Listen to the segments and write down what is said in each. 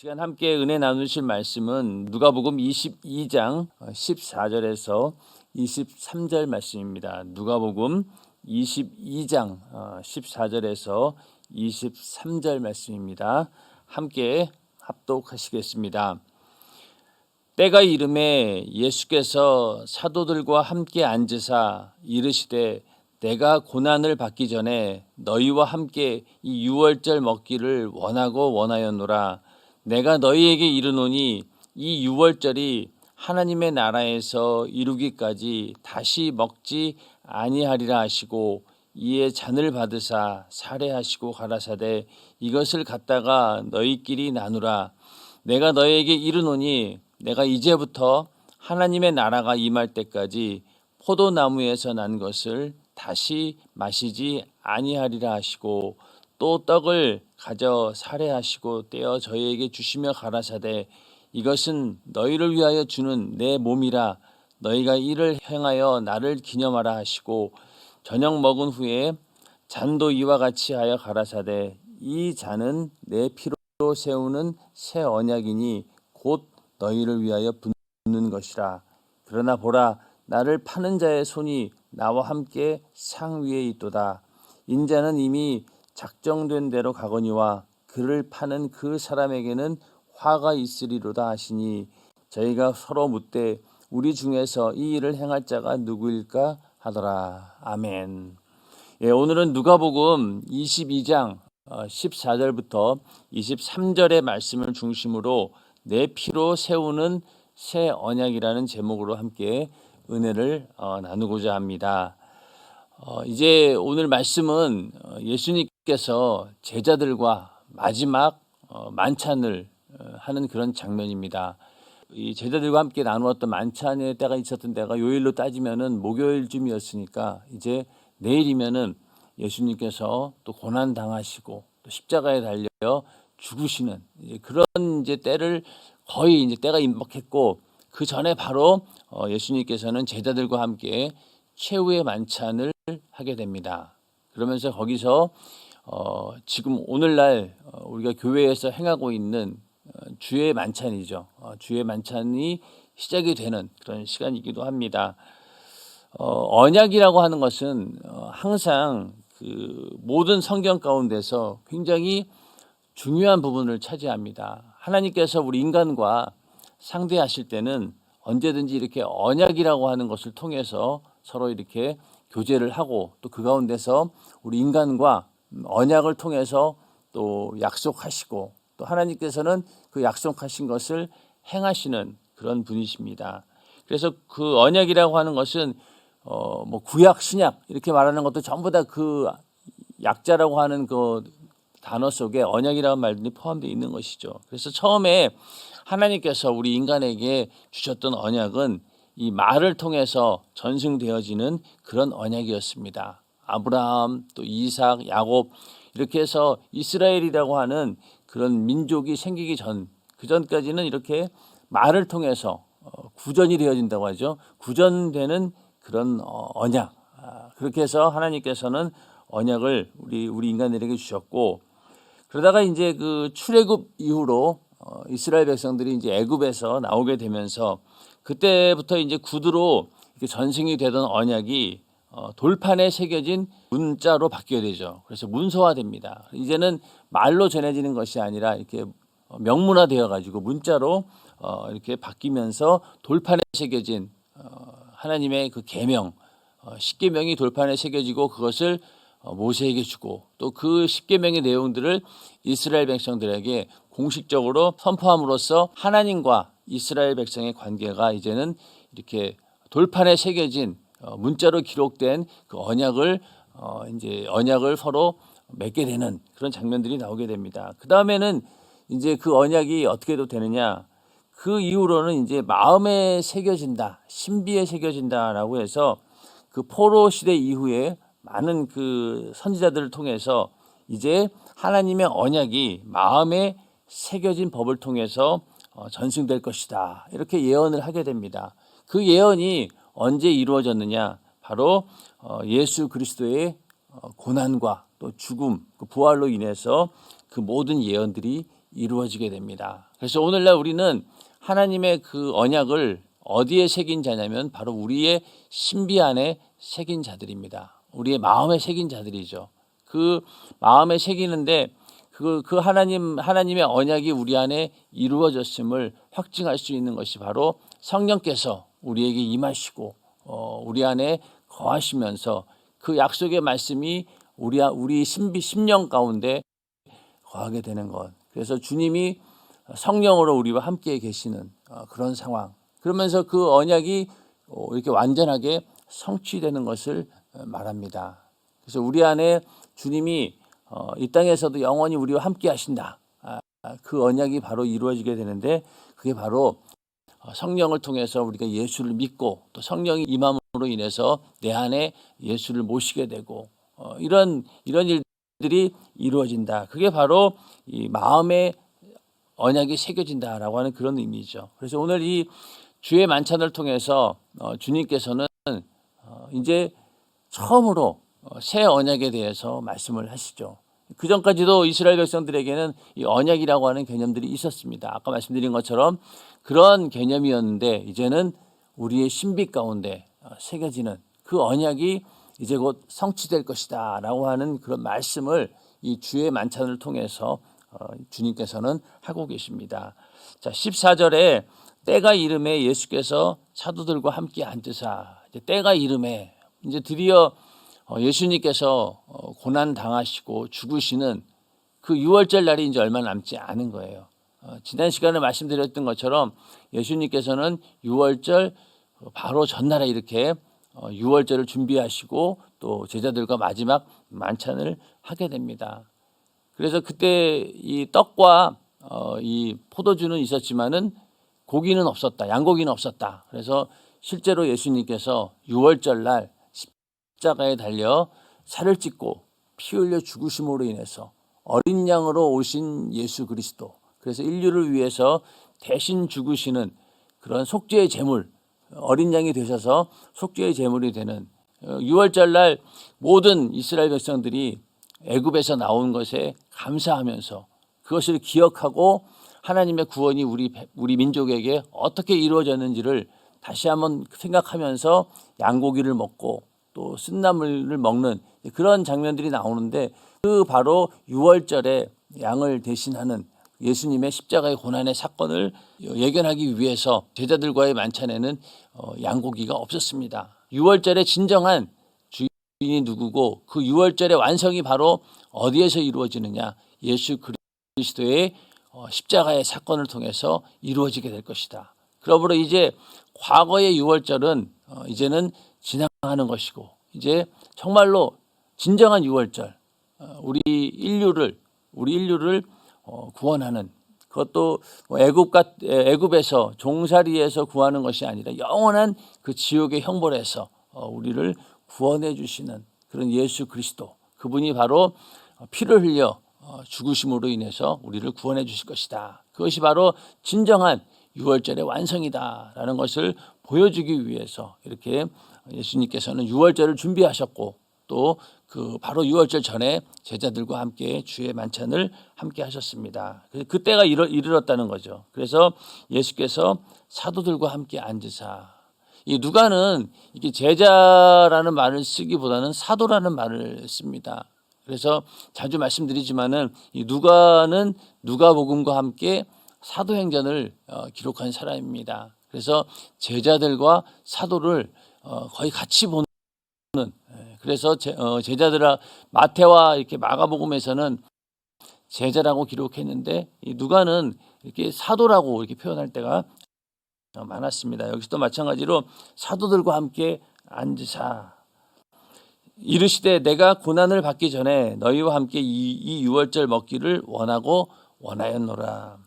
시간 함께 은혜 나누실 말씀은 누가복음 22장 14절에서 23절 말씀입니다. 누가복음 22장 14절에서 23절 말씀입니다. 함께 합독하시겠습니다. 때가 이르매 예수께서 사도들과 함께 앉으사 이르시되 내가 고난을 받기 전에 너희와 함께 이 유월절 먹기를 원하였노라. 내가 너희에게 이르노니 이 유월절이 하나님의 나라에서 이루기까지 다시 먹지 아니하리라 하시고 이에 잔을 받으사 살해하시고 가라사대 이것을 갖다가 너희끼리 나누라. 내가 너희에게 이르노니 내가 이제부터 하나님의 나라가 임할 때까지 포도나무에서 난 것을 다시 마시지 아니하리라 하시고 또 떡을 가져 살해하시고 떼어 저희에게 주시며 가라사대 이것은 너희를 위하여 주는 내 몸이라 너희가 이를 행하여 나를 기념하라 하시고 저녁 먹은 후에 잔도 이와 같이 하여 가라사대 이 잔은 내 피로 세우는 새 언약이니 곧 너희를 위하여 붓는 것이라. 그러나 보라 나를 파는 자의 손이 나와 함께 상 위에 있도다. 인자는 이미 작정된 대로 가거니와 그를 파는 그 사람에게는 화가 있으리로다 하시니 저희가 서로 묻되 우리 중에서 이 일을 행할 자가 누구일까 하더라. 아멘. 오늘은 누가복음 22장 14절부터 23절의 말씀을 중심으로 내 피로 세우는 새 언약이라는 제목으로 함께 은혜를 나누고자 합니다. 이제 오늘 말씀은 예수님께서 제자들과 마지막 만찬을 하는 그런 장면입니다. 이 제자들과 함께 나누었던 만찬의 때가 있었던 때가 요일로 따지면은 목요일쯤이었으니까 이제 내일이면은 예수님께서 또 고난 당하시고 또 십자가에 달려 죽으시는 그런 이제 때를 거의 이제 때가 임박했고 그 전에 바로 예수님께서는 제자들과 함께 최후의 만찬을 하게 됩니다. 그러면서 거기서 지금 오늘날 우리가 교회에서 행하고 있는 주의 만찬이죠. 주의 만찬이 시작이 되는 그런 시간이기도 합니다. 언약이라고 하는 것은 항상 그 모든 성경 가운데서 굉장히 중요한 부분을 차지합니다. 하나님께서 우리 인간과 상대하실 때는 언제든지 이렇게 언약이라고 하는 것을 통해서 서로 이렇게 교제를 하고 또 그 가운데서 우리 인간과 언약을 통해서 또 약속하시고 또 하나님께서는 그 약속하신 것을 행하시는 그런 분이십니다. 그래서 그 언약이라고 하는 것은 뭐 구약 신약 이렇게 말하는 것도 전부 다 그 약자라고 하는 그 단어 속에 언약이라는 말들이 포함되어 있는 것이죠. 그래서 처음에 하나님께서 우리 인간에게 주셨던 언약은 이 말을 통해서 전승되어지는 그런 언약이었습니다. 아브라함, 또 이삭, 야곱 이렇게 해서 이스라엘이라고 하는 그런 민족이 생기기 전, 그 전까지는 이렇게 말을 통해서 구전이 되어진다고 하죠. 구전되는 그런 언약. 그렇게 해서 하나님께서는 언약을 우리 인간들에게 주셨고 그러다가 이제 그 출애굽 이후로 이스라엘 백성들이 이제 애굽에서 나오게 되면서 그때부터 이제 구두로 이렇게 전승이 되던 언약이 돌판에 새겨진 문자로 바뀌게 되죠. 그래서 문서화됩니다. 이제는 말로 전해지는 것이 아니라 이렇게 명문화되어 가지고 문자로 이렇게 바뀌면서 돌판에 새겨진 하나님의 그 계명, 십계명이 돌판에 새겨지고 그것을 모세에게 주고 또 그 십계명의 내용들을 이스라엘 백성들에게 공식적으로 선포함으로써 하나님과 이스라엘 백성의 관계가 이제는 이렇게 돌판에 새겨진 문자로 기록된 그 언약을 이제 언약을 서로 맺게 되는 그런 장면들이 나오게 됩니다. 그 다음에는 이제 그 언약이 어떻게 되느냐? 그 이후로는 이제 마음에 새겨진다, 신비에 새겨진다라고 해서 그 포로 시대 이후에 많은 그 선지자들을 통해서 이제 하나님의 언약이 마음에 새겨진 법을 통해서 전승될 것이다. 이렇게 예언을 하게 됩니다. 그 예언이 언제 이루어졌느냐? 바로 예수 그리스도의 고난과 또 죽음, 그 부활로 인해서 그 모든 예언들이 이루어지게 됩니다. 그래서 오늘날 우리는 하나님의 그 언약을 어디에 새긴 자냐면 바로 우리의 신비 안에 새긴 자들입니다. 우리의 마음에 새긴 자들이죠. 그 마음에 새기는데 그 하나님의 언약이 우리 안에 이루어졌음을 확증할 수 있는 것이 바로 성령께서 우리에게 임하시고 우리 안에 거하시면서 그 약속의 말씀이 우리 심령 가운데 거하게 되는 것. 그래서 주님이 성령으로 우리와 함께 계시는 그런 상황. 그러면서 그 언약이 이렇게 완전하게 성취되는 것을 말합니다. 그래서 우리 안에 주님이 이 땅에서도 영원히 우리와 함께 하신다. 그 언약이 바로 이루어지게 되는데 그게 바로 성령을 통해서 우리가 예수를 믿고 또 성령이 임함으로 인해서 내 안에 예수를 모시게 되고 이런 일들이 이루어진다. 그게 바로 이 마음의 언약이 새겨진다라고 하는 그런 의미죠. 그래서 오늘 이 주의 만찬을 통해서 주님께서는 이제 처음으로 새 언약에 대해서 말씀을 하시죠. 그 전까지도 이스라엘 백성들에게는 이 언약이라고 하는 개념들이 있었습니다. 아까 말씀드린 것처럼 그런 개념이었는데 이제는 우리의 신비 가운데 새겨지는 그 언약이 이제 곧 성취될 것이다 라고 하는 그런 말씀을 이 주의 만찬을 통해서 주님께서는 하고 계십니다. 자, 14절에 때가 이름에 예수께서 사도들과 함께 앉으사, 이제 때가 이름에 이제 드디어 예수님께서 고난 당하시고 죽으시는 그 6월절 날이 이제 얼마 남지 않은 거예요. 지난 시간에 말씀드렸던 것처럼 예수님께서는 6월절 바로 전날에 이렇게 6월절을 준비하시고 또 제자들과 마지막 만찬을 하게 됩니다. 그래서 그때 이 떡과 이 포도주는 있었지만은 고기는 없었다. 양고기는 없었다. 그래서 실제로 예수님께서 6월절 날 십자가에 달려 살을 찢고 피 흘려 죽으심으로 인해서 어린 양으로 오신 예수 그리스도, 그래서 인류를 위해서 대신 죽으시는 그런 속죄의 제물, 어린 양이 되셔서 속죄의 제물이 되는 6월절 날 모든 이스라엘 백성들이 애굽에서 나온 것에 감사하면서 그것을 기억하고 하나님의 구원이 우리 민족에게 어떻게 이루어졌는지를 다시 한번 생각하면서 양고기를 먹고 또 쓴나물을 먹는 그런 장면들이 나오는데 그 바로 6월절에 양을 대신하는 예수님의 십자가의 고난의 사건을 예견하기 위해서 제자들과의 만찬에는 양고기가 없었습니다. 6월절의 진정한 주인이 누구고 그 6월절의 완성이 바로 어디에서 이루어지느냐, 예수 그리스도의 십자가의 사건을 통해서 이루어지게 될 것이다. 그러므로 이제 과거의 6월절은 이제는 지나가는 것이고 이제 정말로 진정한 6월절, 우리 인류를 구원하는, 그것도 애굽에서 종살이에서 구하는 것이 아니라 영원한 그 지옥의 형벌에서 우리를 구원해 주시는 그런 예수 그리스도, 그분이 바로 피를 흘려 죽으심으로 인해서 우리를 구원해 주실 것이다. 그것이 바로 진정한 6월절의 완성이다라는 것을 보여주기 위해서 이렇게 예수님께서는 6월절을 준비하셨고 또 그 바로 6월절 전에 제자들과 함께 주의 만찬을 함께 하셨습니다. 그때가 이르렀다는 거죠. 그래서 예수께서 사도들과 함께 앉으사, 이 누가는 이게 제자라는 말을 쓰기보다는 사도라는 말을 씁니다. 그래서 자주 말씀드리지만은 이 누가는 누가복음과 함께 사도행전을 기록한 사람입니다. 그래서 제자들과 사도를 거의 같이 보는, 그래서 제자들아, 마태와 이렇게 마가복음에서는 제자라고 기록했는데 이 누가는 이렇게 사도라고 이렇게 표현할 때가 많았습니다. 여기서도 마찬가지로 사도들과 함께 앉으사 이르시되 내가 고난을 받기 전에 너희와 함께 이 6월절 먹기를 원하였노라.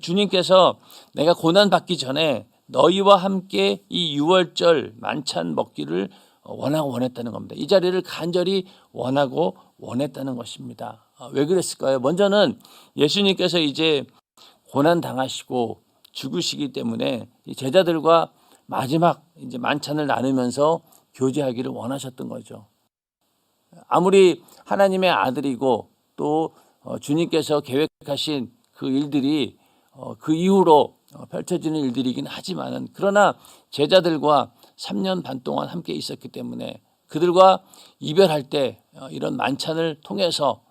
주님께서 내가 고난 받기 전에 너희와 함께 이 6월절 만찬 먹기를 원했다는 겁니다. 이 자리를 간절히 원하고 원했다는 것입니다. 왜 그랬을까요? 먼저는 예수님께서 이제 고난 당하시고 죽으시기 때문에 제자들과 마지막 이제 만찬을 나누면서 교제하기를 원하셨던 거죠. 아무리 하나님의 아들이고 또 주님께서 계획하신 그 일들이 그 이후로 펼쳐지는 일들이긴 하지만은 그러나 제자들과 3년 반 동안 함께 있었기 때문에 그들과 이별할 때 이런 만찬을 통해서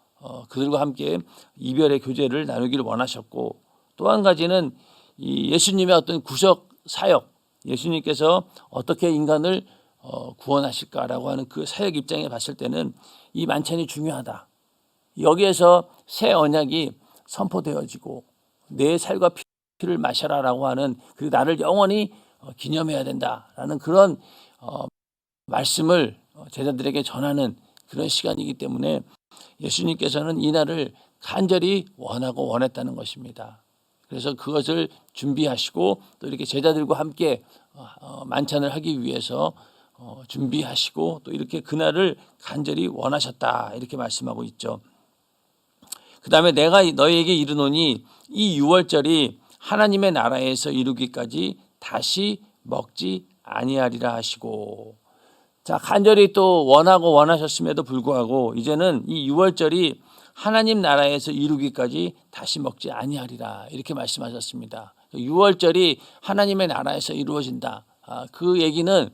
그들과 함께 이별의 교제를 나누기를 원하셨고 또 한 가지는 이 예수님의 어떤 구속 사역, 예수님께서 어떻게 인간을 구원하실까라고 하는 그 사역 입장에 봤을 때는 이 만찬이 중요하다. 여기에서 새 언약이 선포되어지고 내 살과 피를 마셔라라고 하는 그 나를 영원히 기념해야 된다라는 그런 말씀을 제자들에게 전하는 그런 시간이기 때문에 예수님께서는 이 날을 간절히 원하고 원했다는 것입니다. 그래서 그것을 준비하시고 또 이렇게 제자들과 함께 만찬을 하기 위해서 준비하시고 또 이렇게 그날을 간절히 원하셨다 이렇게 말씀하고 있죠. 그 다음에 내가 너희에게 이르노니 이 유월절이 하나님의 나라에서 이루기까지 다시 먹지 아니하리라 하시고 자 간절히 또 원하고 원하셨음에도 불구하고 이제는 이 유월절이 하나님 나라에서 이루기까지 다시 먹지 아니하리라 이렇게 말씀하셨습니다. 유월절이 하나님의 나라에서 이루어진다. 그 얘기는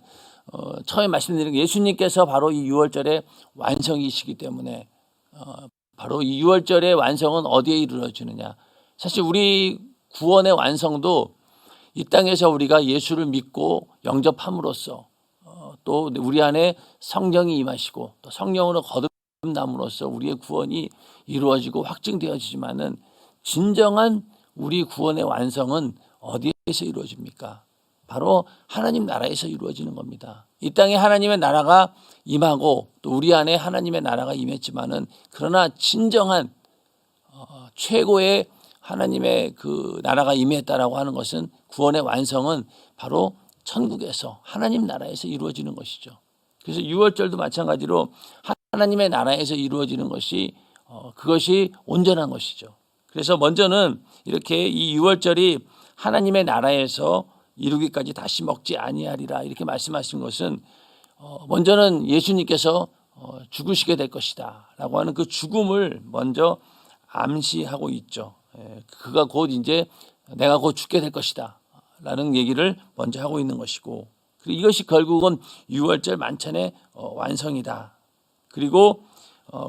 처음에 말씀드린 예수님께서 바로 이 유월절의 완성이시기 때문에 바로 이 유월절의 완성은 어디에 이루어지느냐. 사실 우리 구원의 완성도 이 땅에서 우리가 예수를 믿고 영접함으로써 또 우리 안에 성령이 임하시고 또 성령으로 거듭남으로써 우리의 구원이 이루어지고 확증되어지지만은 진정한 우리 구원의 완성은 어디에서 이루어집니까? 바로 하나님 나라에서 이루어지는 겁니다. 이 땅에 하나님의 나라가 임하고 또 우리 안에 하나님의 나라가 임했지만은 그러나 진정한 최고의 하나님의 그 나라가 임했다라고 하는 것은 구원의 완성은 바로 천국에서 하나님 나라에서 이루어지는 것이죠. 그래서 유월절도 마찬가지로 하나님의 나라에서 이루어지는 것이 그것이 온전한 것이죠. 그래서 먼저는 이렇게 이 유월절이 하나님의 나라에서 이루기까지 다시 먹지 아니하리라 이렇게 말씀하신 것은 먼저는 예수님께서 죽으시게 될 것이다 라고 하는 그 죽음을 먼저 암시하고 있죠. 그가 곧 이제 내가 곧 죽게 될 것이다 라는 얘기를 먼저 하고 있는 것이고 그리고 이것이 결국은 유월절 만찬의 완성이다. 그리고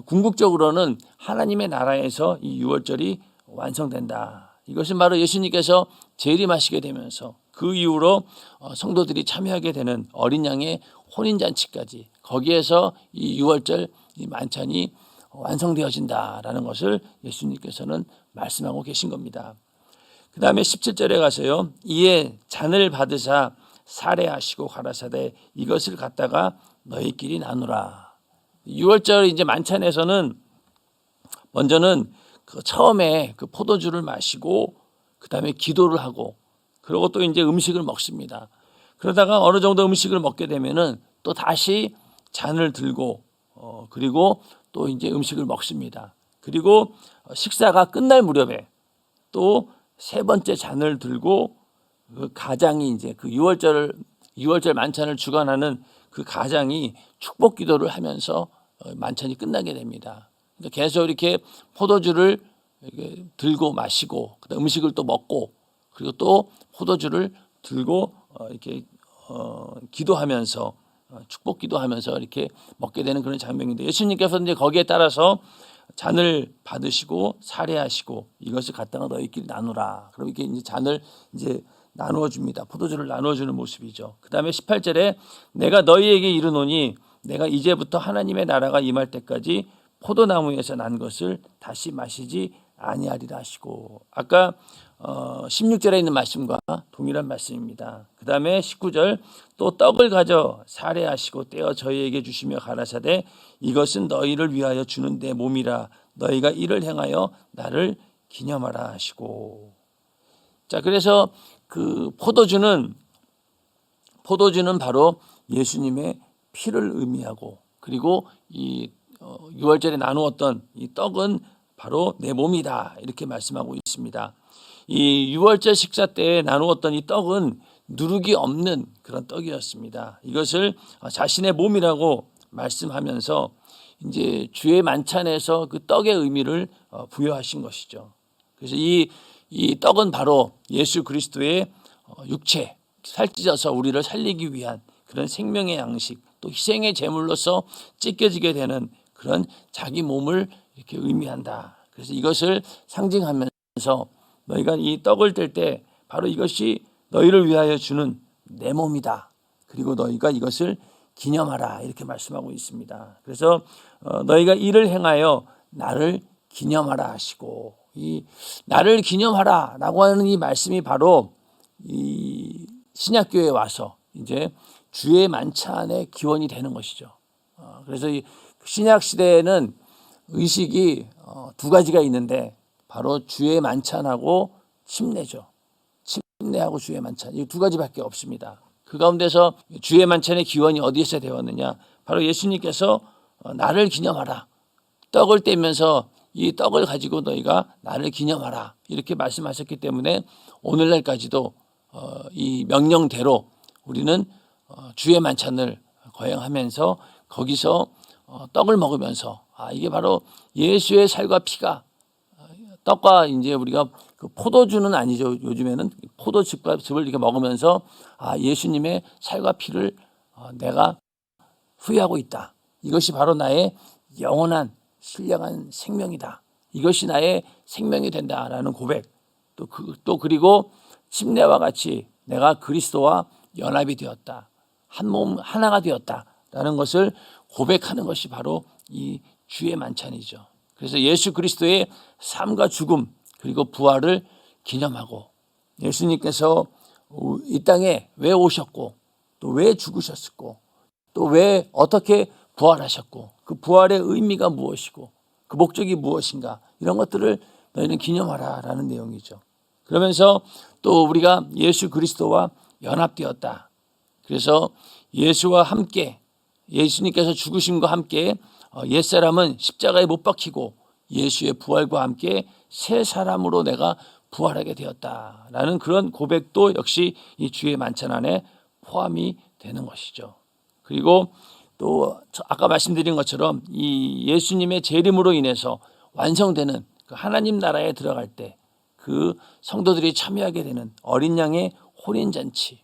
궁극적으로는 하나님의 나라에서 이 유월절이 완성된다. 이것은 바로 예수님께서 재림하시게 되면서 그 이후로 성도들이 참여하게 되는 어린 양의 혼인잔치까지 거기에서 이 유월절 이 만찬이 완성되어진다라는 것을 예수님께서는 말씀하고 계신 겁니다. 그 다음에 17절에 가서요. 이에 잔을 받으사 살해하시고 가라사대 이것을 갖다가 너희끼리 나누라. 유월절 이제 만찬에서는 먼저는 그 처음에 그 포도주를 마시고 그 다음에 기도를 하고 그리고 또 이제 음식을 먹습니다. 그러다가 어느 정도 음식을 먹게 되면은 또 다시 잔을 들고 그리고 또 이제 음식을 먹습니다. 그리고 식사가 끝날 무렵에 또 세 번째 잔을 들고 그 가장이 이제 그 유월절 만찬을 주관하는 그 가장이 축복 기도를 하면서 만찬이 끝나게 됩니다. 그러니까 계속 이렇게 포도주를 이렇게 들고 마시고 그다음 음식을 또 먹고 그리고 또 포도주를 들고 이렇게 기도하면서 축복 기도하면서 이렇게 먹게 되는 그런 장면인데 예수님께서 이제 거기에 따라서 잔을 받으시고 살해하시고 이것을 갖다가 너희끼리 나누라. 그럼 이렇게 이제 잔을 이제 나누어 줍니다. 포도주를 나누어 주는 모습이죠. 그다음에 18절에 내가 너희에게 이르노니 내가 이제부터 하나님의 나라가 임할 때까지 포도나무에서 난 것을 다시 마시지 아니하리라 하시고 아까 16절에 있는 말씀과 동일한 말씀입니다. 그 다음에 19절 또 떡을 가져 살해하시고 떼어 저희에게 주시며 가라사대 이것은 너희를 위하여 주는 내 몸이라 너희가 이를 행하여 나를 기념하라 하시고 자 그래서 그 포도주는 바로 예수님의 피를 의미하고 그리고 이 유월절에 나누었던 이 떡은 바로 내 몸이다 이렇게 말씀하고 있습니다. 이 유월절 식사 때 나누었던 이 떡은 누룩이 없는 그런 떡이었습니다. 이것을 자신의 몸이라고 말씀하면서 이제 주의 만찬에서 그 떡의 의미를 부여하신 것이죠. 그래서 이 떡은 바로 예수 그리스도의 육체, 살찌져서 우리를 살리기 위한 그런 생명의 양식, 또 희생의 제물로서 찢겨지게 되는 그런 자기 몸을 이렇게 의미한다. 그래서 이것을 상징하면서 너희가 이 떡을 뗄 때 바로 이것이 너희를 위하여 주는 내 몸이다. 그리고 너희가 이것을 기념하라 이렇게 말씀하고 있습니다. 그래서 너희가 이를 행하여 나를 기념하라 하시고, 이 나를 기념하라라고 하는 이 말씀이 바로 이 신약교회에 와서 이제 주의 만찬의 기원이 되는 것이죠. 그래서 이 신약 시대에는 의식이 두 가지가 있는데 바로 주의 만찬하고 침례죠. 침례하고 주의 만찬, 이 두 가지밖에 없습니다. 그 가운데서 주의 만찬의 기원이 어디에서 되었느냐? 바로 예수님께서 나를 기념하라, 떡을 떼면서 이 떡을 가지고 너희가 나를 기념하라 이렇게 말씀하셨기 때문에 오늘날까지도 이 명령대로 우리는 주의 만찬을 거행하면서 거기서 떡을 먹으면서 이게 바로 예수의 살과 피가, 떡과 이제 우리가 그 포도주는 아니죠. 요즘에는 포도즙과 즙을 이렇게 먹으면서 예수님의 살과 피를 내가 후회하고 있다. 이것이 바로 나의 영원한 신령한 생명이다. 이것이 나의 생명이 된다라는 고백. 또 그리고 침례와 같이 내가 그리스도와 연합이 되었다. 한 몸 하나가 되었다라는 것을 고백하는 것이 바로 이 주의 만찬이죠. 그래서 예수 그리스도의 삶과 죽음 그리고 부활을 기념하고, 예수님께서 이 땅에 왜 오셨고 또 왜 죽으셨고 또 왜 어떻게 부활하셨고 그 부활의 의미가 무엇이고 그 목적이 무엇인가, 이런 것들을 너희는 기념하라라는 내용이죠. 그러면서 또 우리가 예수 그리스도와 연합되었다. 그래서 예수와 함께, 예수님께서 죽으심과 함께 옛사람은 십자가에 못 박히고 예수의 부활과 함께 새 사람으로 내가 부활하게 되었다라는 그런 고백도 역시 이 주의 만찬 안에 포함이 되는 것이죠. 그리고 또 아까 말씀드린 것처럼 이 예수님의 재림으로 인해서 완성되는 그 하나님 나라에 들어갈 때 그 성도들이 참여하게 되는 어린 양의 혼인잔치,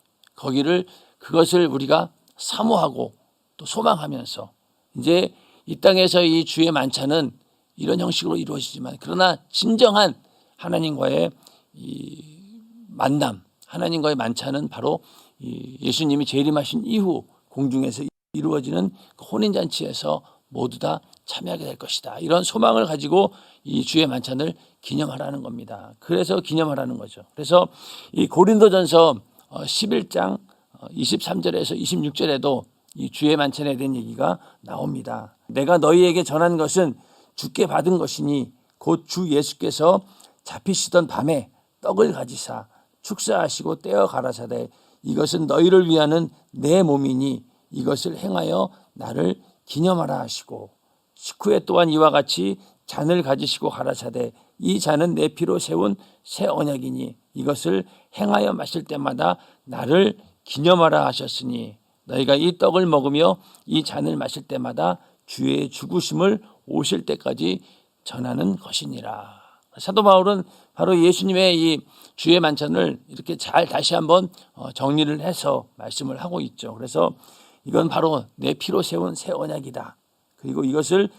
그것을 우리가 사모하고 또 소망하면서, 이제 이 땅에서 이 주의 만찬은 이런 형식으로 이루어지지만 그러나 진정한 하나님과의 이 만남, 하나님과의 만찬은 바로 이 예수님이 재림하신 이후 공중에서 이루어지는 그 혼인잔치에서 모두 다 참여하게 될 것이다. 이런 소망을 가지고 이 주의 만찬을 기념하라는 겁니다. 그래서 기념하라는 거죠. 그래서 이 고린도전서 11장 23절에서 26절에도 이 주의 만찬에 대한 얘기가 나옵니다. 내가 너희에게 전한 것은 주께 받은 것이니 곧 주 예수께서 잡히시던 밤에 떡을 가지사 축사하시고 떼어 가라사대 이것은 너희를 위하는 내 몸이니 이것을 행하여 나를 기념하라 하시고, 식후에 또한 이와 같이 잔을 가지시고 가라사대 이 잔은 내 피로 세운 새 언약이니 이것을 행하여 마실 때마다 나를 기념하라 하셨으니 너희가 이 떡을 먹으며 이 잔을 마실 때마다 주의 죽으심을 오실 때까지 전하는 것이니라. 사도 바울은 바로 예수님의 이 주의 만찬을 이렇게 잘 다시 한번 정리를 해서 말씀을 하고 있죠. 그래서 이건 바로 내 피로 세운 새 언약이다. 그리고 이것을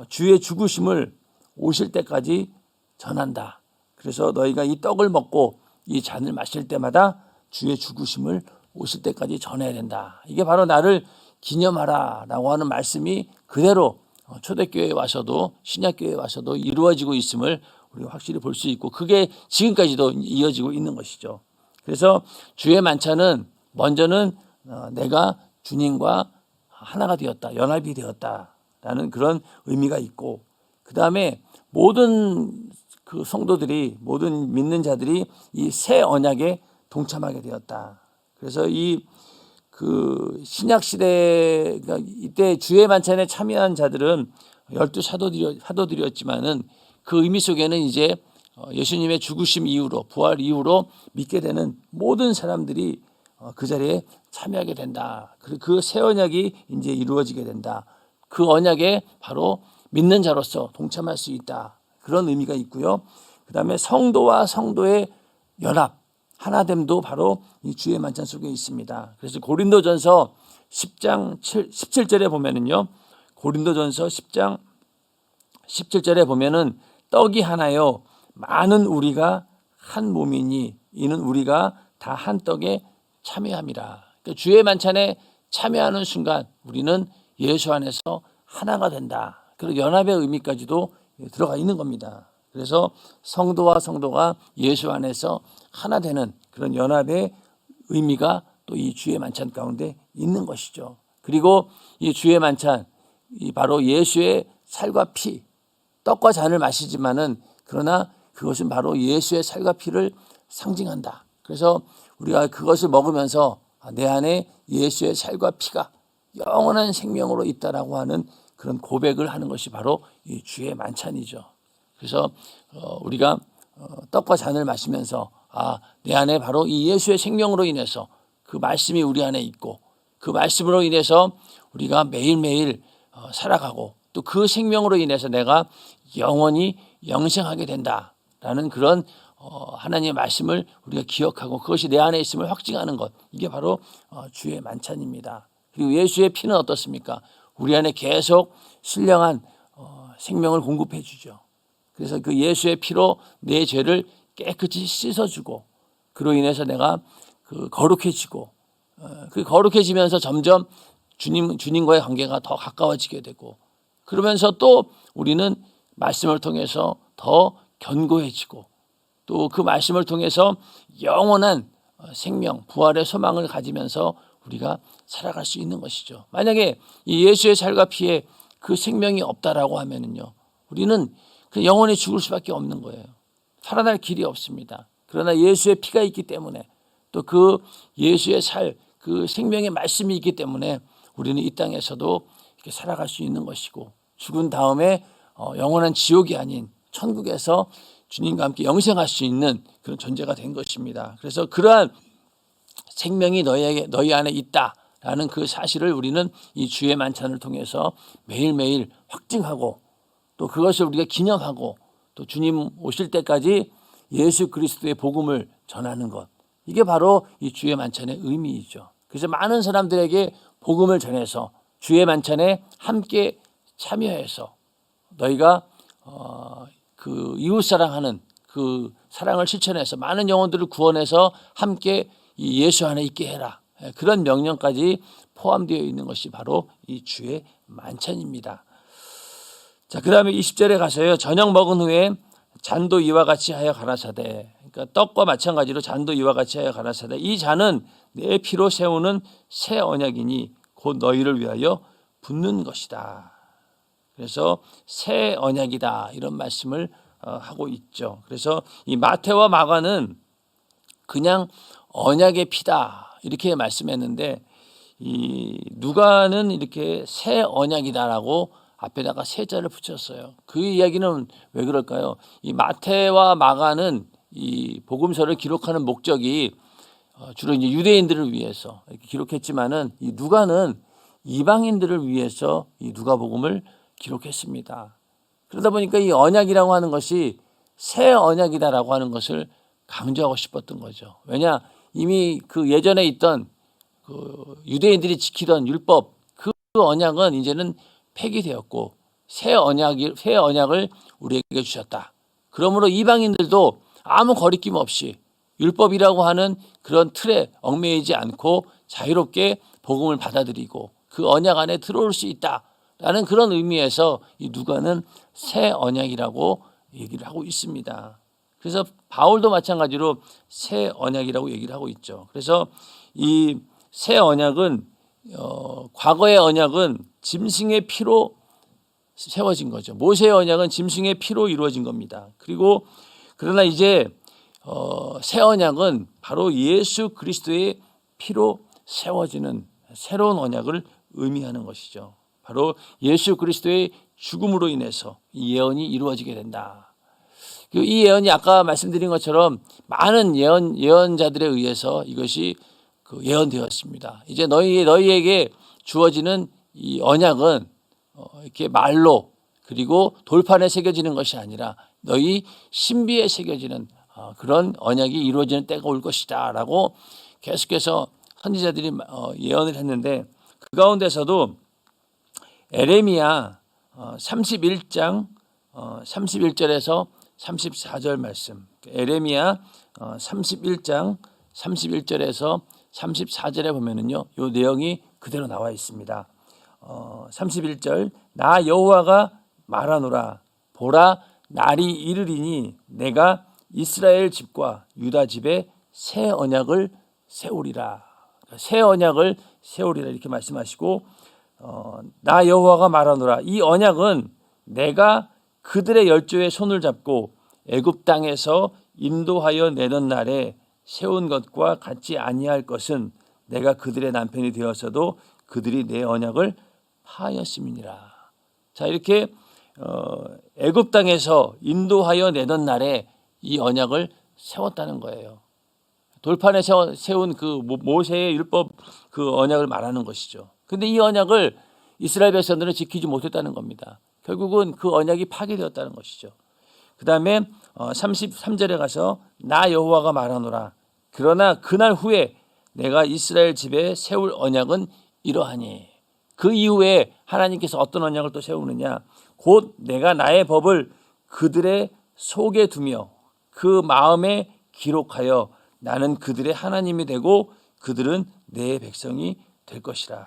주의 죽으심을 오실 때까지 전한다. 그래서 너희가 이 떡을 먹고 이 잔을 마실 때마다 주의 죽으심을 오실 때까지 전해야 된다. 이게 바로 나를 기념하라라고 하는 말씀이 그대로 초대교회에 와서도 신약교회에 와서도 이루어지고 있음을 우리가 확실히 볼 수 있고, 그게 지금까지도 이어지고 있는 것이죠. 그래서 주의 만찬은 먼저는 내가 주님과 하나가 되었다, 연합이 되었다라는 그런 의미가 있고, 그 다음에 모든 그 성도들이, 모든 믿는 자들이 이 새 언약에 동참하게 되었다. 그래서 그 신약 시대, 그러니까 이때 주의 만찬에 참여한 자들은 12 사도들이었지만은 그 의미 속에는 이제 예수님의 죽으심 이후로, 부활 이후로 믿게 되는 모든 사람들이 그 자리에 참여하게 된다. 그 새 언약이 이제 이루어지게 된다. 그 언약에 바로 믿는 자로서 동참할 수 있다. 그런 의미가 있고요. 그다음에 성도와 성도의 연합, 하나됨도 바로 이 주의 만찬 속에 있습니다. 그래서 고린도전서 10장 17절에 보면은요. 고린도전서 10장 17절에 보면은 떡이 하나요 많은 우리가 한 몸이니 이는 우리가 다 한 떡에 참여함이라. 그러니까 주의 만찬에 참여하는 순간 우리는 예수 안에서 하나가 된다. 그리고 연합의 의미까지도 들어가 있는 겁니다. 그래서 성도와 성도가 예수 안에서 하나 되는 그런 연합의 의미가 또 이 주의 만찬 가운데 있는 것이죠. 그리고 이 주의 만찬, 이 바로 예수의 살과 피, 떡과 잔을 마시지만은 그러나 그것은 바로 예수의 살과 피를 상징한다. 그래서 우리가 그것을 먹으면서 내 안에 예수의 살과 피가 영원한 생명으로 있다라고 하는 그런 고백을 하는 것이 바로 이 주의 만찬이죠. 그래서 우리가 떡과 잔을 마시면서 내 안에 바로 이 예수의 생명으로 인해서 그 말씀이 우리 안에 있고 그 말씀으로 인해서 우리가 매일매일 살아가고 또 그 생명으로 인해서 내가 영원히 영생하게 된다라는 그런 하나님의 말씀을 우리가 기억하고 그것이 내 안에 있음을 확증하는 것, 이게 바로 주의 만찬입니다. 그리고 예수의 피는 어떻습니까? 우리 안에 계속 신령한 생명을 공급해 주죠. 그래서 그 예수의 피로 내 죄를 깨끗이 씻어주고 그로 인해서 내가 그 거룩해지고 그 거룩해지면서 점점 주님과의 관계가 더 가까워지게 되고 그러면서 또 우리는 말씀을 통해서 더 견고해지고 또 그 말씀을 통해서 영원한 생명, 부활의 소망을 가지면서 우리가 살아갈 수 있는 것이죠. 만약에 이 예수의 살과 피에 그 생명이 없다라고 하면은요, 우리는 그 영원히 죽을 수밖에 없는 거예요. 살아날 길이 없습니다. 그러나 예수의 피가 있기 때문에 또 그 예수의 살, 그 생명의 말씀이 있기 때문에 우리는 이 땅에서도 이렇게 살아갈 수 있는 것이고 죽은 다음에 영원한 지옥이 아닌 천국에서 주님과 함께 영생할 수 있는 그런 존재가 된 것입니다. 그래서 그러한 생명이 너희 안에 있다라는 그 사실을 우리는 이 주의 만찬을 통해서 매일매일 확증하고 또 그것을 우리가 기념하고 또 주님 오실 때까지 예수 그리스도의 복음을 전하는 것, 이게 바로 이 주의 만찬의 의미이죠. 그래서 많은 사람들에게 복음을 전해서 주의 만찬에 함께 참여해서 너희가 그 이웃사랑하는 그 사랑을 실천해서 많은 영혼들을 구원해서 함께 이 예수 안에 있게 해라. 그런 명령까지 포함되어 있는 것이 바로 이 주의 만찬입니다. 자, 그 다음에 20절에 가서요. 저녁 먹은 후에 잔도 이와 같이 하여 가라사대. 그러니까 떡과 마찬가지로 잔도 이와 같이 하여 가라사대. 이 잔은 내 피로 세우는 새 언약이니 곧 너희를 위하여 붓는 것이다. 그래서 새 언약이다 이런 말씀을 하고 있죠. 그래서 이 마태와 마가는 그냥 언약의 피다 이렇게 말씀했는데 이 누가는 이렇게 새 언약이다라고 앞에다가 새 자를 붙였어요. 그 이야기는 왜 그럴까요? 이 마태와 마가는 이 복음서를 기록하는 목적이 주로 이제 유대인들을 위해서 이렇게 기록했지만은 이 누가는 이방인들을 위해서 이 누가복음을 기록했습니다. 그러다 보니까 이 언약이라고 하는 것이 새 언약이다라고 하는 것을 강조하고 싶었던 거죠. 왜냐, 이미 그 예전에 있던 그 유대인들이 지키던 율법 그 언약은 이제는 폐기되었고 새 언약을 우리에게 주셨다. 그러므로 이방인들도 아무 거리낌 없이 율법이라고 하는 그런 틀에 얽매이지 않고 자유롭게 복음을 받아들이고 그 언약 안에 들어올 수 있다라는 그런 의미에서 이 누가는 새 언약이라고 얘기를 하고 있습니다. 그래서 바울도 마찬가지로 새 언약이라고 얘기를 하고 있죠. 그래서 이 새 언약은 과거의 언약은 짐승의 피로 세워진 거죠. 모세의 언약은 짐승의 피로 이루어진 겁니다. 그리고 그러나 이제 새 언약은 바로 예수 그리스도의 피로 세워지는 새로운 언약을 의미하는 것이죠. 바로 예수 그리스도의 죽음으로 인해서 이 예언이 이루어지게 된다. 이 예언이 아까 말씀드린 것처럼 많은 예언자들에 의해서 이것이 예언되었습니다. 이제 너희에게 주어지는 이 언약은 이렇게 말로 그리고 돌판에 새겨지는 것이 아니라 너희 신비에 새겨지는 그런 언약이 이루어지는 때가 올 것이다라고 계속해서 선지자들이 예언을 했는데, 그 가운데서도 에레미야 31장 31절에서 34절 말씀, 에레미야 31장 31절에서 34절에 보면은요, 이 내용이 그대로 나와 있습니다. 31절, 나 여호와가 말하노라. 보라, 날이 이르리니 내가 이스라엘 집과 유다 집에 새 언약을 세우리라. 새 언약을 세우리라 이렇게 말씀하시고, 나 여호와가 말하노라. 이 언약은 내가 그들의 열조의 손을 잡고 애굽 땅에서 인도하여 내던 날에 세운 것과 같지 아니할 것은 내가 그들의 남편이 되어서도 그들이 내 언약을 파하였음이니라. 자, 이렇게 애굽 땅에서 인도하여 내던 날에 이 언약을 세웠다는 거예요. 돌판에 세운 그 모세의 율법 그 언약을 말하는 것이죠. 근데 이 언약을 이스라엘 백성들은 지키지 못했다는 겁니다. 결국은 그 언약이 파괴되었다는 것이죠. 그 다음에 33절에 가서 나 여호와가 말하노라. 그러나 그날 후에 내가 이스라엘 집에 세울 언약은 이러하니. 그 이후에 하나님께서 어떤 언약을 또 세우느냐. 곧 내가 나의 법을 그들의 속에 두며 그 마음에 기록하여 나는 그들의 하나님이 되고 그들은 내 백성이 될 것이라.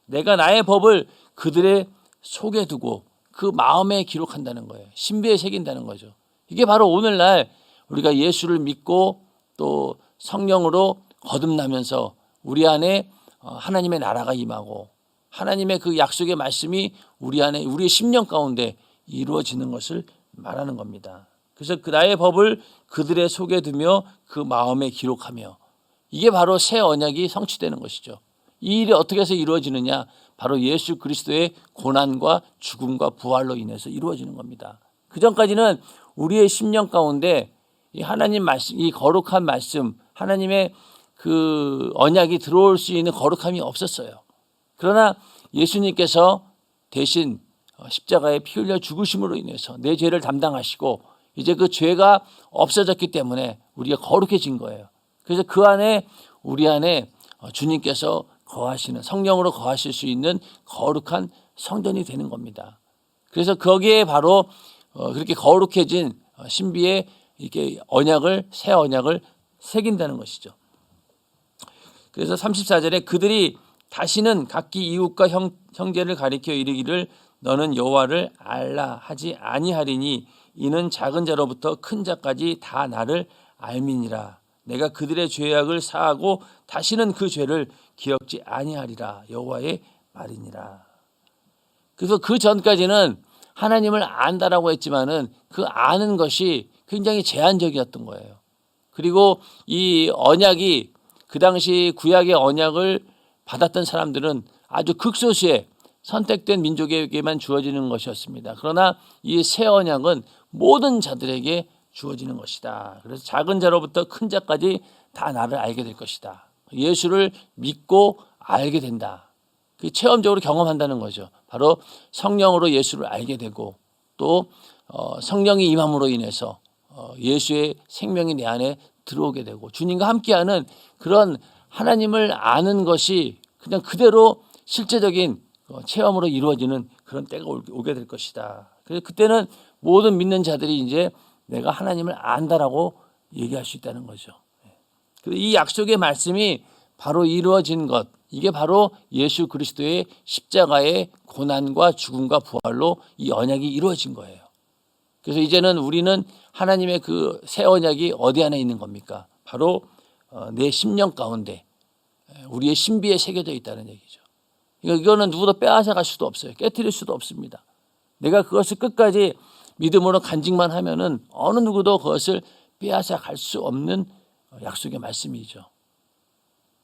내가 나의 법을 그들의 속에 두고 그 마음에 기록한다는 거예요. 신비에 새긴다는 거죠. 이게 바로 오늘날 우리가 예수를 믿고 또 성령으로 거듭나면서 우리 안에 하나님의 나라가 임하고 하나님의 그 약속의 말씀이 우리 안에 우리의 심령 가운데 이루어지는 것을 말하는 겁니다. 그래서 그 나의 법을 그들의 속에 두며 그 마음에 기록하며, 이게 바로 새 언약이 성취되는 것이죠. 이 일이 어떻게 해서 이루어지느냐? 바로 예수 그리스도의 고난과 죽음과 부활로 인해서 이루어지는 겁니다. 그 전까지는 우리의 심령 가운데 이 하나님 말씀, 이 거룩한 말씀, 하나님의 그 언약이 들어올 수 있는 거룩함이 없었어요. 그러나 예수님께서 대신 십자가에 피 흘려 죽으심으로 인해서 내 죄를 담당하시고 이제 그 죄가 없어졌기 때문에 우리가 거룩해진 거예요. 그래서 그 안에 우리 안에 주님께서 거하시는, 성령으로 거하실 수 있는 거룩한 성전이 되는 겁니다. 그래서 거기에 바로 그렇게 거룩해진 신비의 이렇게 언약을, 새 언약을 새긴다는 것이죠. 그래서 34절에 그들이 다시는 각기 이웃과 형제를 가리켜 이르기를 너는 여호와를 알라 하지 아니하리니 이는 작은 자로부터 큰 자까지 다 나를 알미니라. 내가 그들의 죄악을 사하고 다시는 그 죄를 기억지 아니하리라. 여호와의 말이니라. 그래서 그 전까지는 하나님을 안다라고 했지만은 그 아는 것이 굉장히 제한적이었던 거예요. 그리고 이 언약이 그 당시 구약의 언약을 받았던 사람들은 아주 극소수의 선택된 민족에게만 주어지는 것이었습니다. 그러나 이 새 언약은 모든 자들에게 주어지는 것이다. 그래서 작은 자로부터 큰 자까지 다 나를 알게 될 것이다. 예수를 믿고 알게 된다. 그 체험적으로 경험한다는 거죠. 바로 성령으로 예수를 알게 되고 또 성령이 임함으로 인해서 예수의 생명이 내 안에 들어오게 되고 주님과 함께하는 그런 하나님을 아는 것이 그냥 그대로 실제적인 체험으로 이루어지는 그런 때가 오게 될 것이다. 그래서 그때는 모든 믿는 자들이 이제 내가 하나님을 안다라고 얘기할 수 있다는 거죠. 이 약속의 말씀이 바로 이루어진 것, 이게 바로 예수 그리스도의 십자가의 고난과 죽음과 부활로 이 언약이 이루어진 거예요. 그래서 이제는 우리는 하나님의 그 새 언약이 어디 안에 있는 겁니까? 바로 내 심령 가운데 우리의 신비에 새겨져 있다는 얘기죠. 그러니까 이거는 누구도 빼앗아갈 수도 없어요. 깨트릴 수도 없습니다. 내가 그것을 끝까지 믿음으로 간직만 하면은 어느 누구도 그것을 빼앗아갈 수 없는 약속의 말씀이죠.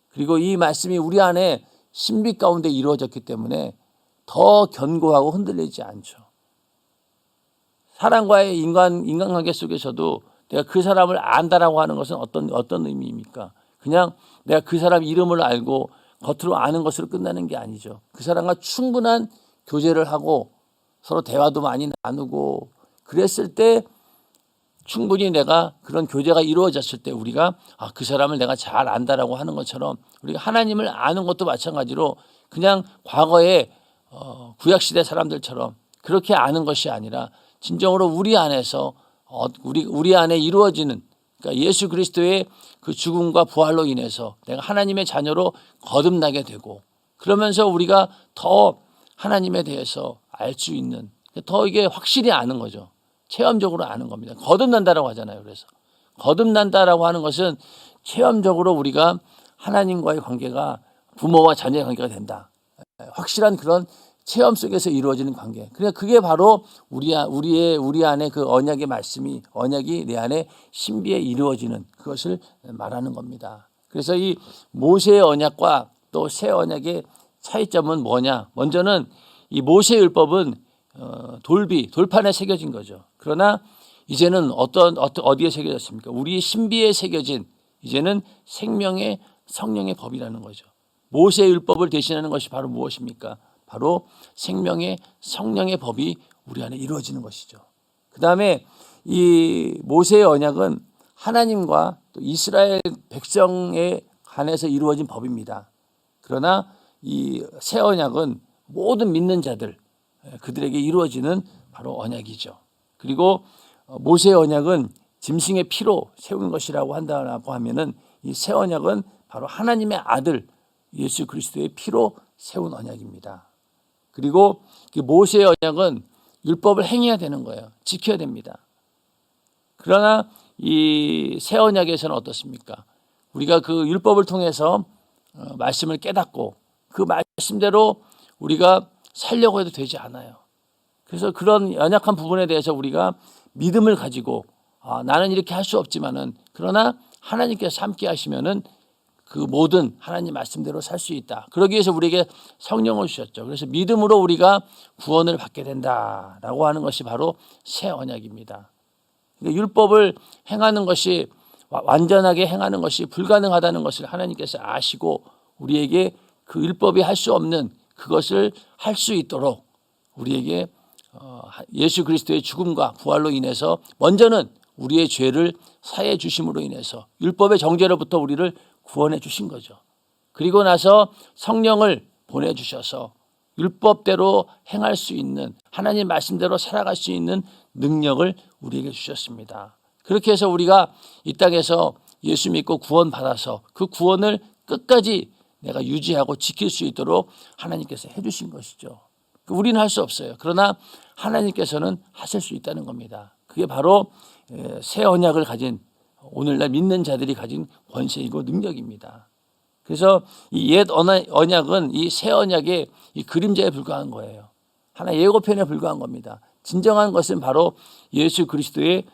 그리고 이 말씀이 우리 안에 신비 가운데 이루어졌기 때문에 더 견고하고 흔들리지 않죠. 사람과의 인간관계 속에서도 내가 그 사람을 안다라고 하는 것은 어떤 의미입니까? 그냥 내가 그 사람 이름을 알고 겉으로 아는 것으로 끝나는 게 아니죠. 그 사람과 충분한 교제를 하고 서로 대화도 많이 나누고 그랬을 때 충분히 내가 그런 교제가 이루어졌을 때 우리가 그 사람을 내가 잘 안다라고 하는 것처럼 우리가 하나님을 아는 것도 마찬가지로 그냥 과거에 구약시대 사람들처럼 그렇게 아는 것이 아니라 진정으로 우리 안에서 우리 안에 이루어지는, 그러니까 예수 그리스도의 그 죽음과 부활로 인해서 내가 하나님의 자녀로 거듭나게 되고, 그러면서 우리가 더 하나님에 대해서 알 수 있는, 더 이게 확실히 아는 거죠. 체험적으로 아는 겁니다. 거듭난다라고 하잖아요. 그래서 거듭난다라고 하는 것은 체험적으로 우리가 하나님과의 관계가 부모와 자녀의 관계가 된다. 확실한 그런 체험 속에서 이루어지는 관계. 그러니까 그게 바로 우리 안에 그 언약의 말씀이, 언약이 내 안에 신비에 이루어지는 그것을 말하는 겁니다. 그래서 이 모세의 언약과 또 새 언약의 차이점은 뭐냐? 먼저는 이 모세의 율법은 돌판에 새겨진 거죠. 그러나 이제는 어디에 새겨졌습니까? 우리의 신비에 새겨진 이제는 생명의 성령의 법이라는 거죠. 모세의 율법을 대신하는 것이 바로 무엇입니까? 바로 생명의 성령의 법이 우리 안에 이루어지는 것이죠. 그 다음에 이 모세의 언약은 하나님과 또 이스라엘 백성에 관해서 이루어진 법입니다. 그러나 이 새 언약은 모든 믿는 자들, 그들에게 이루어지는 바로 언약이죠. 그리고 모세의 언약은 짐승의 피로 세운 것이라고 한다고 하면은 이 새 언약은 바로 하나님의 아들 예수 그리스도의 피로 세운 언약입니다. 그리고 모세의 언약은 율법을 행해야 되는 거예요. 지켜야 됩니다. 그러나 이 새 언약에서는 어떻습니까? 우리가 그 율법을 통해서 말씀을 깨닫고 그 말씀대로 우리가 살려고 해도 되지 않아요. 그래서 그런 연약한 부분에 대해서 우리가 믿음을 가지고 나는 이렇게 할 수 없지만은 그러나 하나님께서 함께 하시면은 그 모든 하나님 말씀대로 살 수 있다. 그러기 위해서 우리에게 성령을 주셨죠. 그래서 믿음으로 우리가 구원을 받게 된다라고 하는 것이 바로 새 언약입니다. 그러니까 율법을 행하는 것이 완전하게 행하는 것이 불가능하다는 것을 하나님께서 아시고 우리에게 그 율법이 할 수 없는 그것을 할 수 있도록 우리에게 예수 그리스도의 죽음과 부활로 인해서 먼저는 우리의 죄를 사해 주심으로 인해서 율법의 정죄로부터 우리를 구원해 주신 거죠. 그리고 나서 성령을 보내주셔서 율법대로 행할 수 있는, 하나님 말씀대로 살아갈 수 있는 능력을 우리에게 주셨습니다. 그렇게 해서 우리가 이 땅에서 예수 믿고 구원받아서 그 구원을 끝까지 내가 유지하고 지킬 수 있도록 하나님께서 해주신 것이죠. 우리는 할 수 없어요. 그러나 하나님께서는 하실 수 있다는 겁니다. 그게 바로 새 언약을 가진 오늘날 믿는 자들이 가진 권세이고 능력입니다. 그래서 이 옛 언약은 이 새 언약의 이 그림자에 불과한 거예요. 하나의 예고편에 불과한 겁니다. 진정한 것은 바로 예수 그리스도의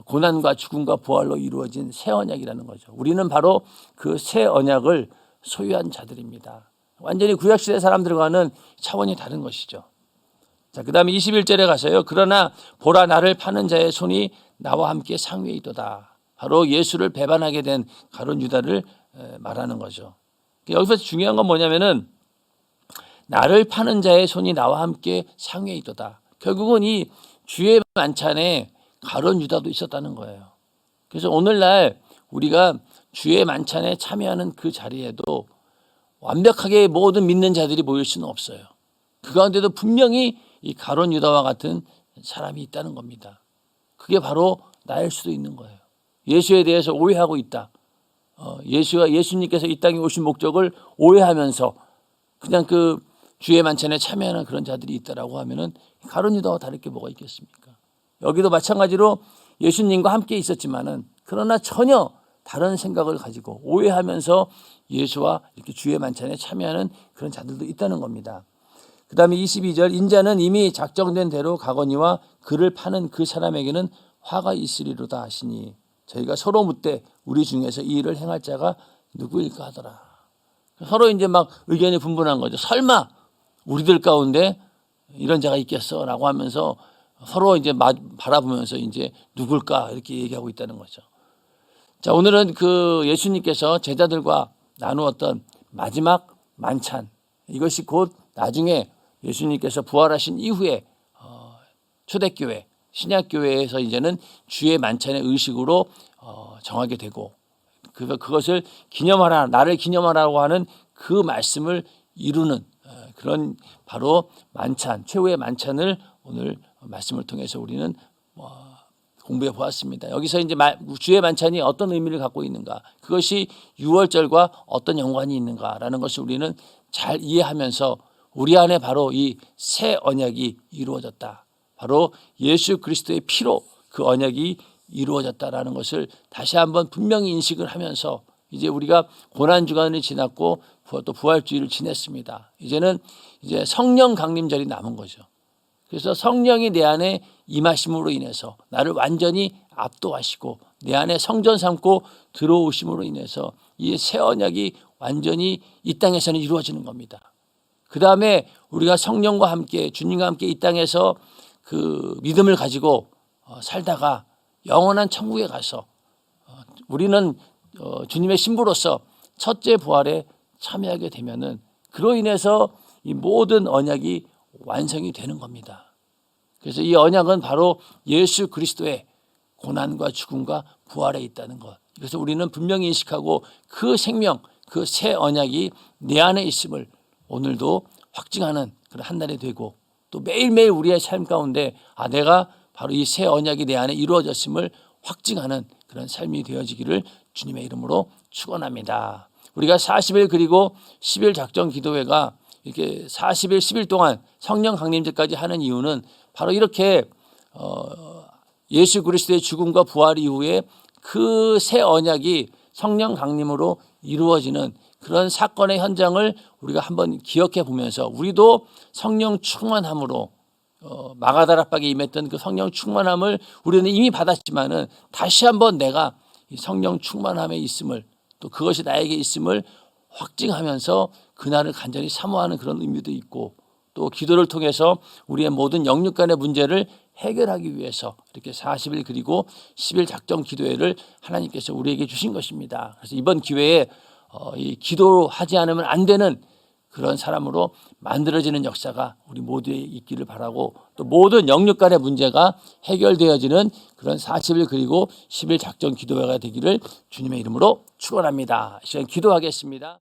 고난과 죽음과 부활로 이루어진 새 언약이라는 거죠. 우리는 바로 그 새 언약을 소유한 자들입니다. 완전히 구약시대 사람들과는 차원이 다른 것이죠. 자, 그 다음에 21절에 가서요. 그러나 보라 나를 파는 자의 손이 나와 함께 상위에 있도다. 바로 예수를 배반하게 된 가룟 유다를 말하는 거죠. 여기서 중요한 건 뭐냐면은 나를 파는 자의 손이 나와 함께 상위에 있도다. 결국은 이 주의 만찬에 가룟 유다도 있었다는 거예요. 그래서 오늘날 우리가 주의 만찬에 참여하는 그 자리에도 완벽하게 모든 믿는 자들이 모일 수는 없어요. 그 가운데도 분명히 이 가룟 유다와 같은 사람이 있다는 겁니다. 그게 바로 나일 수도 있는 거예요. 예수에 대해서 오해하고 있다. 예수님께서 이 땅에 오신 목적을 오해하면서 그냥 그 주의 만찬에 참여하는 그런 자들이 있다라고 하면은 가룟 유다와 다를 게 뭐가 있겠습니까? 여기도 마찬가지로 예수님과 함께 있었지만은 그러나 전혀 다른 생각을 가지고 오해하면서 예수와 이렇게 주의 만찬에 참여하는 그런 자들도 있다는 겁니다. 그 다음에 22절 인자는 이미 작정된 대로 가거니와 그를 파는 그 사람에게는 화가 있으리로다 하시니 저희가 서로 묻되 우리 중에서 이 일을 행할 자가 누구일까 하더라. 서로 이제 막 의견이 분분한 거죠. 설마 우리들 가운데 이런 자가 있겠어라고 하면서 서로 이제 바라보면서 이제 누굴까 이렇게 얘기하고 있다는 거죠. 자, 오늘은 그 예수님께서 제자들과 나누었던 마지막 만찬, 이것이 곧 나중에 예수님께서 부활하신 이후에 초대교회 신약교회에서 이제는 주의 만찬의 의식으로 정하게 되고 그것을 기념하라, 나를 기념하라고 하는 그 말씀을 이루는 그런 바로 만찬, 최후의 만찬을 오늘 말씀을 통해서 우리는 공부해 보았습니다. 여기서 이제 주의 만찬이 어떤 의미를 갖고 있는가, 그것이 유월절과 어떤 연관이 있는가라는 것을 우리는 잘 이해하면서 우리 안에 바로 이 새 언약이 이루어졌다. 바로 예수 그리스도의 피로 그 언약이 이루어졌다라는 것을 다시 한번 분명히 인식을 하면서 이제 우리가 고난주간을 지났고 또 부활주의를 지냈습니다. 이제는 이제 성령 강림절이 남은 거죠. 그래서 성령이 내 안에 임하심으로 인해서 나를 완전히 압도하시고 내 안에 성전 삼고 들어오심으로 인해서 이 새 언약이 완전히 이 땅에서는 이루어지는 겁니다. 그 다음에 우리가 성령과 함께 주님과 함께 이 땅에서 그 믿음을 가지고 살다가 영원한 천국에 가서 우리는 주님의 신부로서 첫째 부활에 참여하게 되면은 그로 인해서 이 모든 언약이 완성이 되는 겁니다. 그래서 이 언약은 바로 예수 그리스도의 고난과 죽음과 부활에 있다는 것. 그래서 우리는 분명히 인식하고 그 생명, 그 새 언약이 내 안에 있음을 오늘도 확증하는 그런 한 날이 되고 또 매일매일 우리의 삶 가운데 내가 바로 이 새 언약이 내 안에 이루어졌음을 확증하는 그런 삶이 되어지기를 주님의 이름으로 축원합니다. 우리가 40일 그리고 10일 작정 기도회가 이렇게 40일 10일 동안 성령 강림제까지 하는 이유는 바로 이렇게 예수 그리스도의 죽음과 부활 이후에 그 새 언약이 성령 강림으로 이루어지는 그런 사건의 현장을 우리가 한번 기억해 보면서 우리도 성령 충만함으로 마가다락방에 임했던 그 성령 충만함을 우리는 이미 받았지만은 다시 한번 내가 이 성령 충만함에 있음을 또 그것이 나에게 있음을 확증하면서 그날을 간절히 사모하는 그런 의미도 있고 또 기도를 통해서 우리의 모든 영육 간의 문제를 해결하기 위해서 이렇게 40일 그리고 10일 작정 기도회를 하나님께서 우리에게 주신 것입니다. 그래서 이번 기회에 이 기도하지 않으면 안 되는 그런 사람으로 만들어지는 역사가 우리 모두에 있기를 바라고 또 모든 영육 간의 문제가 해결되어지는 그런 40일 그리고 10일 작정 기도회가 되기를 주님의 이름으로 축원합니다. 시간 기도하겠습니다.